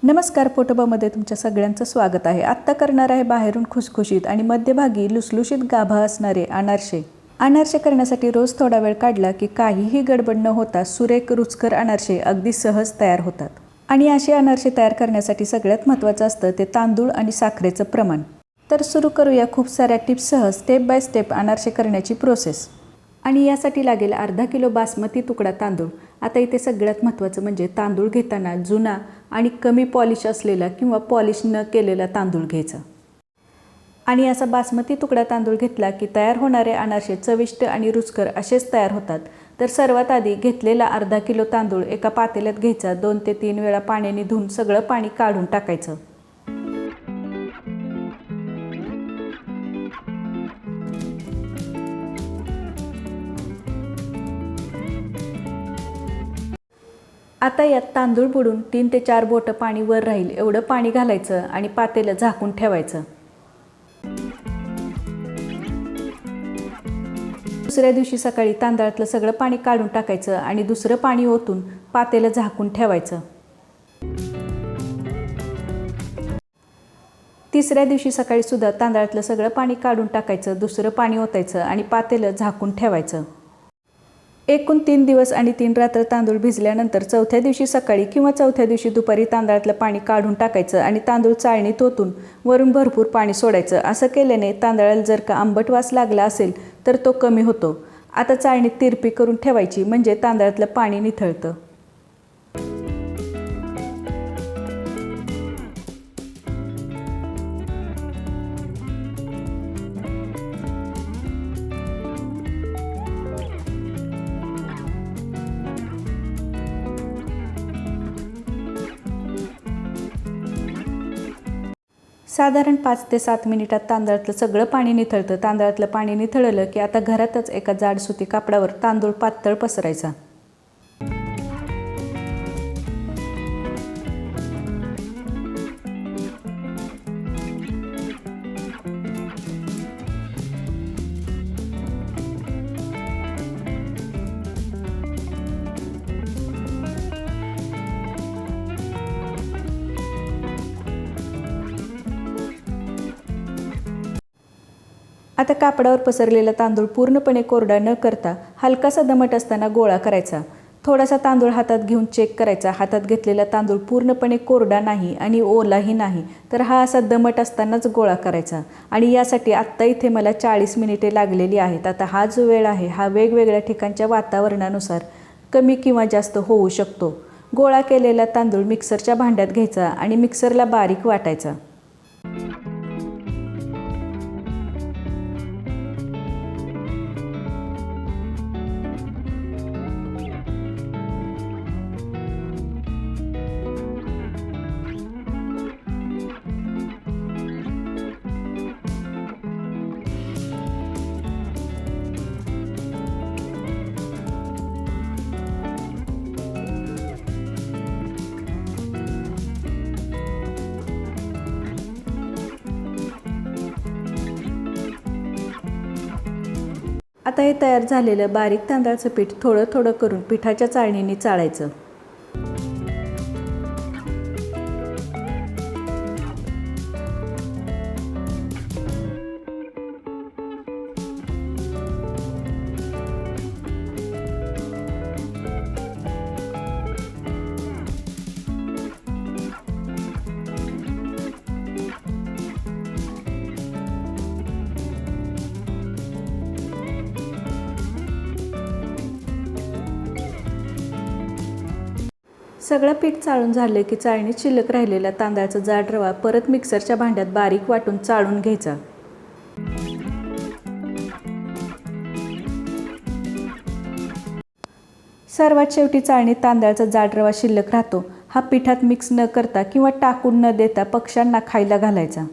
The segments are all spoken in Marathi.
नमस्कार, पोटोबामध्ये तुमच्या सगळ्यांचं स्वागत आहे। आत्ता करणार आहे बाहेरून खुसखुशीत आणि मध्यभागी लुसलुशीत गाभा असणारे अनारसे। अनारसे करण्यासाठी रोज थोडा वेळ काढला की काहीही गडबड न होता सुरेख रुचकर अनारसे अगदी सहज तयार होतात। आणि असे अनारसे तयार करण्यासाठी सगळ्यात महत्त्वाचं असतं ते तांदूळ आणि साखरेचं प्रमाण। तर सुरू करूया खूप साऱ्या टिप्ससह स्टेप बाय स्टेप अनारसे करण्याची प्रोसेस। आणि यासाठी लागेल अर्धा किलो बासमती तुकडा तांदूळ। आता इथे सगळ्यात महत्त्वाचं म्हणजे तांदूळ घेताना जुना आणि कमी पॉलिश असलेला किंवा पॉलिश न केलेला तांदूळ घ्यायचा। आणि असा बासमती तुकडा तांदूळ घेतला की तयार होणारे अनारसे चविष्ट आणि रुचकर असेच तयार होतात। तर सर्वात आधी घेतलेला अर्धा किलो तांदूळ एका पातेल्यात घ्यायचा, 2 ते 3 वेळा पाण्याने धुवून सगळं पाणी काढून टाकायचं। आता यात तांदूळ बुडून 3 ते 4 बोटं पाणी वर राहील एवढं पाणी घालायचं आणि पातेलं झाकून ठेवायचं। दुसऱ्या दिवशी सकाळी तांदळातलं सगळं पाणी काढून टाकायचं आणि दुसरं पाणी ओतून पातेलं झाकून ठेवायचं। तिसऱ्या दिवशी सकाळी सुद्धा तांदळातलं सगळं पाणी काढून टाकायचं, दुसरं पाणी ओतायचं आणि पातेलं झाकून ठेवायचं। एकूण 3 दिवस आणि 3 रात्र तांदूळ भिजल्यानंतर चौथ्या दिवशी सकाळी किंवा चौथ्या दिवशी दुपारी तांदळातलं पाणी काढून टाकायचं आणि तांदूळ चाळणीत ओतून वरून भरपूर पाणी सोडायचं। असं केल्याने तांदळाला जर का आंबट वास लागला असेल तर तो कमी होतो। आता चाळणीत तिरपी करून ठेवायची म्हणजे तांदळातलं पाणी निथळतं। साधारण 5 ते 7 मिनिटात तांदळातलं सगळं पाणी निथळतं। तांदळातलं पाणी निथळलं की आता घरातच एका जाड सुती कापडावर तांदूळ पातळ पसरायचा। आता कापडावर पसरलेला तांदूळ पूर्णपणे कोरडा न करता हलकासा दमट असताना गोळा करायचा। थोडासा तांदूळ हातात घेऊन चेक करायचा। हातात घेतलेला तांदूळ पूर्णपणे कोरडा नाही आणि ओलाही नाही, तर हा असा दमट असतानाच गोळा करायचा। आणि यासाठी आत्ता इथे मला 40 मिनिटे लागलेली आहेत। आता हा जो वेळ आहे हा वेगवेगळ्या ठिकाणच्या वातावरणानुसार कमी किंवा जास्त होऊ शकतो। गोळा केलेला तांदूळ मिक्सरच्या भांड्यात घ्यायचा आणि मिक्सरला बारीक वाटायचा। आता हे तयार झालेलं बारीक तांदळाचं पीठ थोडं थोडं करून पिठाच्या चाळणीने चाळायचं। सगळं पीठ चाळून झालं की चाळणीत शिल्लक राहिलेला तांदळाचा जाड रवा परत मिक्सरच्या भांड्यात बारीक वाटून चाळून घ्यायचा। सर्वात शेवटी चाळणीत तांदळाचा जाड रवा शिल्लक राहतो, हा पिठात मिक्स न करता किंवा टाकून न देता पक्ष्यांना खायला घालायचा।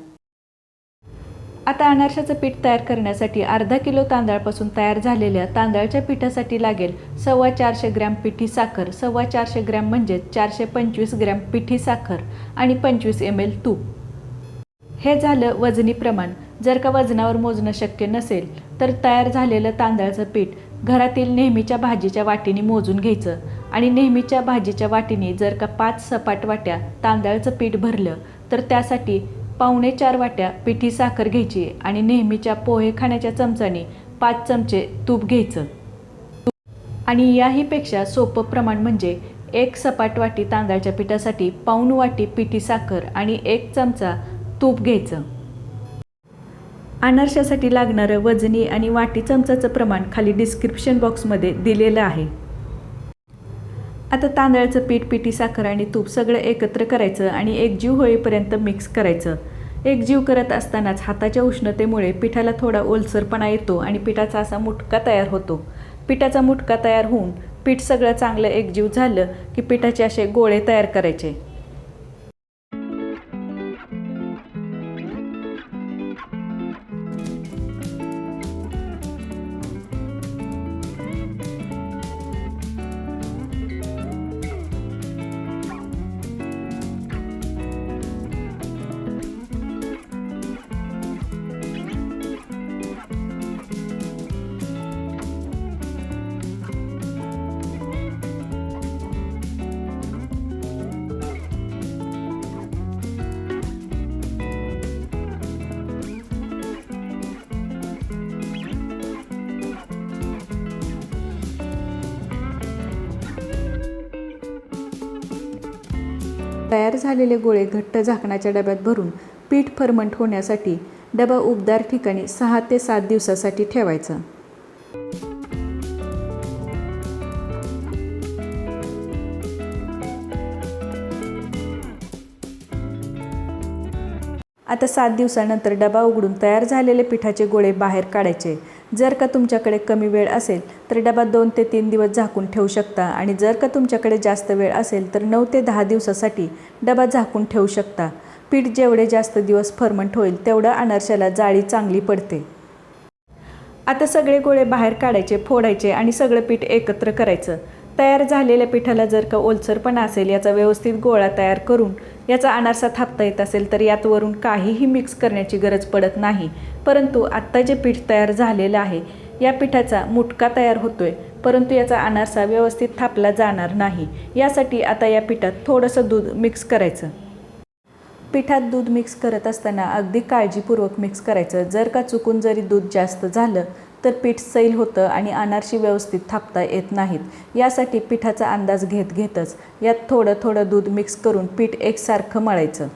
आता अनारशाचं पीठ तयार करण्यासाठी अर्धा किलो तांदळापासून तयार झालेल्या तांदळाच्या पिठासाठी लागेल 450 ग्रॅम पिठी साखर, 450 ग्रॅम म्हणजे 425 ग्रॅम पिठी साखर आणि 25 ml तूप। हे झालं वजनी प्रमाण। जर का वजनावर मोजणं शक्य नसेल तर तयार झालेलं तांदळाचं पीठ घरातील नेहमीच्या भाजीच्या वाटीने मोजून घ्यायचं आणि नेहमीच्या भाजीच्या वाटीने जर का 5 सपाट वाट्या तांदळाचं पीठ भरलं तर त्यासाठी 4.25 वाट्या पिठी साखर घ्यायची आणि नेहमीच्या पोहे खाण्याच्या चमचाने 5 चमचे तूप घ्यायचं. आणि याहीपेक्षा सोपं प्रमाण म्हणजे 1 सपाट वाटी तांदळाच्या पिठासाठी 1 वाटी पिठी साखर आणि 1 चमचा तूप घ्यायचं. अनारशासाठी लागणारं वजनी आणि वाटी चमचाचं प्रमाण खाली डिस्क्रिप्शन बॉक्समध्ये दिलेलं आहे. आता तांदळाचं पीठ, पिठी साखर आणि तूप सगळं एकत्र करायचं आणि एकजीव होईपर्यंत मिक्स करायचं. एकजीव करत असतानाच हाताच्या उष्णतेमुळे पिठाला थोडा ओलसरपणा येतो आणि पिठाचा असा मुटका तयार होतो. पिठाचा मुटका तयार होऊन पीठ सगळं चांगलं एकजीव झालं की पिठाचे असे गोळे तयार करायचे. तयार झालेले गोळे घट्ट झाकणाच्या डब्यात भरून पीठ फर्मंट होण्यासाठी डबा उबदार ठिकाणी 6 ते 7 दिवसासाठी ठेवायचा. आता 7 दिवसानंतर डबा उघडून तयार झालेले पिठाचे गोळे बाहेर काढायचे. जर का तुमच्याकडे कमी वेळ असेल तर डबा 2 ते 3 दिवस झाकून ठेवू शकता आणि जर का तुमच्याकडे जास्त वेळ असेल तर 9 ते 10 दिवसासाठी डबा झाकून ठेवू शकता. पीठ जेवढे जास्त दिवस फर्मंट होईल तेवढं अनारशाला जाळी चांगली पडते. आता सगळे गोळे बाहेर काढायचे, फोडायचे आणि सगळं पीठ एकत्र करायचं. तयार झालेल्या पिठाला जर का ओलसरपणा असेल याचा व्यवस्थित गोळा तयार करून याचा अनारसा थापता येत असेल तर यात वरून काहीही मिक्स करण्याची गरज पडत नाही. परंतु आत्ता जे पीठ तयार झालेलं आहे या पिठाचा मुटका तयार होतोय, परंतु याचा अनारसा व्यवस्थित थापला जाणार नाही. यासाठी आता या पिठात थोडंसं दूध मिक्स करायचं. पिठात दूध मिक्स करत असताना अगदी काळजीपूर्वक मिक्स करायचं. जर का चुकून जरी दूध जास्त झालं तर पीठ सैल होतं आणि अनारशी व्यवस्थित थापता येत नाहीत. यासाठी पिठाचा अंदाज घेतच यात थोडं थोडं दूध मिक्स करून पीठ एकसारखं मळायचं.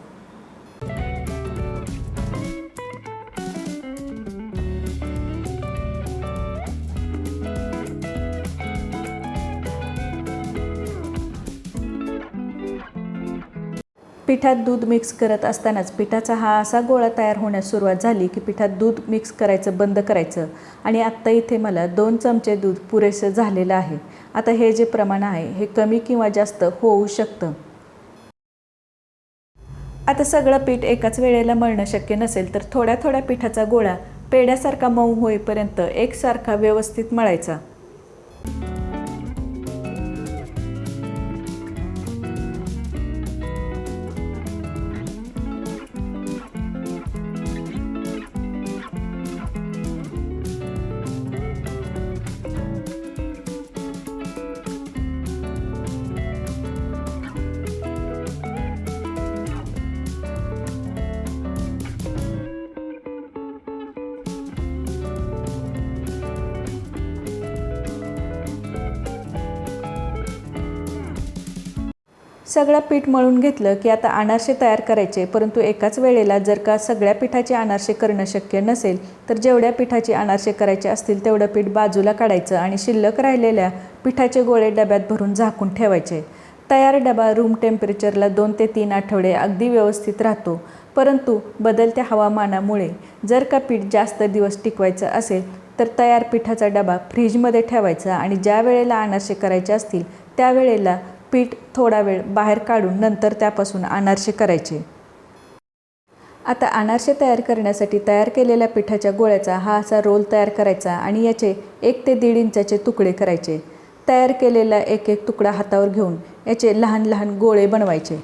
पिठात दूध मिक्स करत असतानाच पिठाचा हा असा गोळा तयार होण्यास सुरुवात झाली की पिठात दूध मिक्स करायचं बंद करायचं आणि आत्ता इथे मला 2 चमचे दूध पुरेसं झालेलं आहे. आता हे जे प्रमाण आहे हे कमी किंवा जास्त होऊ शकतं. आता सगळं पीठ एकाच वेळेला मळणं शक्य नसेल तर थोड्या थोड्या पिठाचा गोळा पेढ्यासारखा मऊ होईपर्यंत एकसारखा व्यवस्थित मळायचा. सगळं पीठ मळून घेतलं की आता अनारसे तयार करायचे. परंतु एकाच वेळेला जर का सगळ्या पिठाचे अनारसे करणं शक्य नसेल तर जेवढ्या पिठाचे अनारसे करायचे असतील तेवढं पीठ बाजूला काढायचं आणि शिल्लक राहिलेल्या पिठाचे गोळे डब्यात भरून झाकून ठेवायचे. तयार डबा रूम टेम्परेचरला 2 ते 3 आठवडे अगदी व्यवस्थित राहतो. परंतु बदलत्या हवामानामुळे जर का पीठ जास्त दिवस टिकवायचं असेल तर तयार पिठाचा डबा फ्रीजमध्ये ठेवायचा आणि ज्या वेळेला अनारसे करायचे असतील त्यावेळेला पीठ थोडा वेळ बाहेर काढून नंतर त्यापासून अनारसे करायचे. आता अनारसे तयार करण्यासाठी तयार केलेल्या पिठाच्या गोळ्याचा हा असा रोल तयार करायचा आणि याचे 1 ते 1.5 इंचाचे तुकडे करायचे. तयार केलेला एक एक तुकडा हातावर घेऊन याचे लहान लहान गोळे बनवायचे.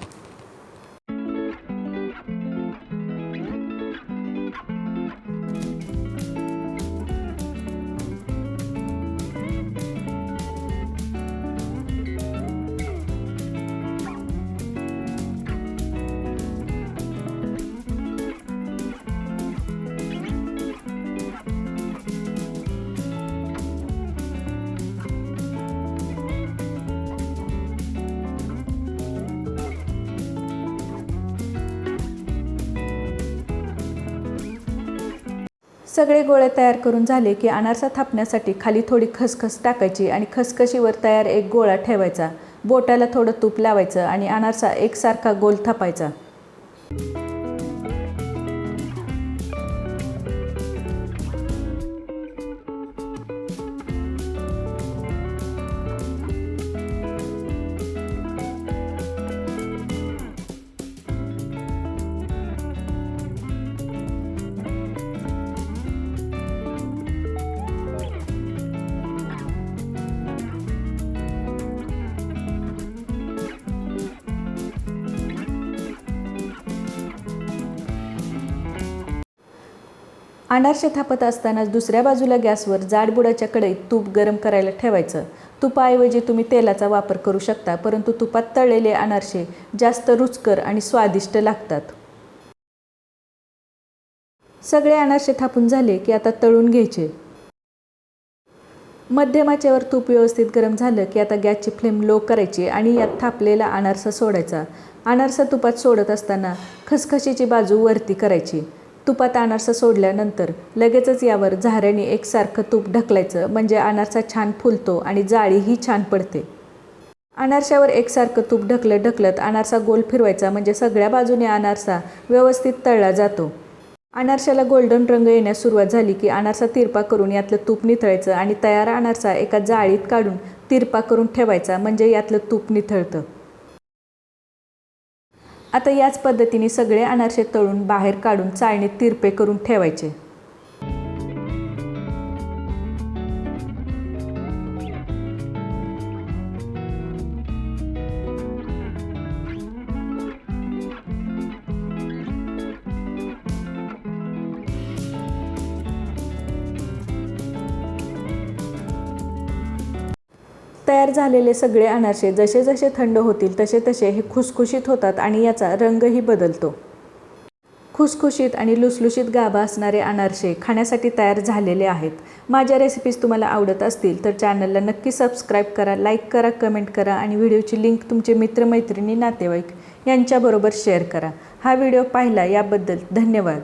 सगळे गोळे तयार करून झाले की अनारसा थापण्यासाठी खाली थोडी खसखस टाकायची आणि खसखशीवर तयार एक गोळा ठेवायचा. बोटाला थोडं तूप लावायचं आणि अनारसा एकसारखा गोल थापायचा. अनारसे थापत असताना दुसऱ्या बाजूला गॅसवर जाडबुडाच्या कढईत तूप गरम करायला ठेवायचं. तुपाऐवजी तुम्ही तेलाचा वापर करू शकता, परंतु तुपात तळलेले अनारसे जास्त रुचकर आणि स्वादिष्ट लागतात. सगळे अनारसे थापून झाले की आता तळून घ्यायचे. मध्यम आचेवर तूप व्यवस्थित गरम झालं की आता गॅसची फ्लेम लो करायची आणि यात थापलेला अनारसा सोडायचा. अनारसा तुपात सोडत असताना खसखशीची बाजू वरती करायची. तुपात अनारसा सोडल्यानंतर लगेचच यावर झाऱ्याने एकसारखं तूप ढकलायचं, म्हणजे अनारसा छान फुलतो आणि जाळीही छान पडते. अनारशावर एकसारखं तूप ढकलत अनारसा गोल फिरवायचा, म्हणजे सगळ्या बाजूने अनारसा व्यवस्थित तळला जातो. अनारशाला गोल्डन रंग येण्यास सुरुवात झाली की अनारसा तिरपा करून यातलं तूप निथळायचं आणि तयार अनारसा एका जाळीत काढून तिरपा करून ठेवायचा, म्हणजे यातलं तूप निथळतं. आता याच पद्धतीने सगळे अनारसे तळून बाहेर काढून चाळणीत तिरपे करून ठेवायचे. तयार झालेले सगळे अनारसे जसे जसे थंड होतील तसे तसे हे खुसखुशीत होतात आणि याचा रंगही बदलतो. खुसखुशीत आणि लुसलुशीत गाभा असणारे अनारसे खाण्यासाठी तयार झालेले आहेत. माझ्या रेसिपीज तुम्हाला आवडत असतील तर चॅनलला नक्की सबस्क्राईब करा, लाईक करा, कमेंट करा आणि व्हिडिओची लिंक तुमचे मित्रमैत्रिणी, नातेवाईक यांच्याबरोबर शेअर करा. हा व्हिडिओ पाहिला याबद्दल धन्यवाद.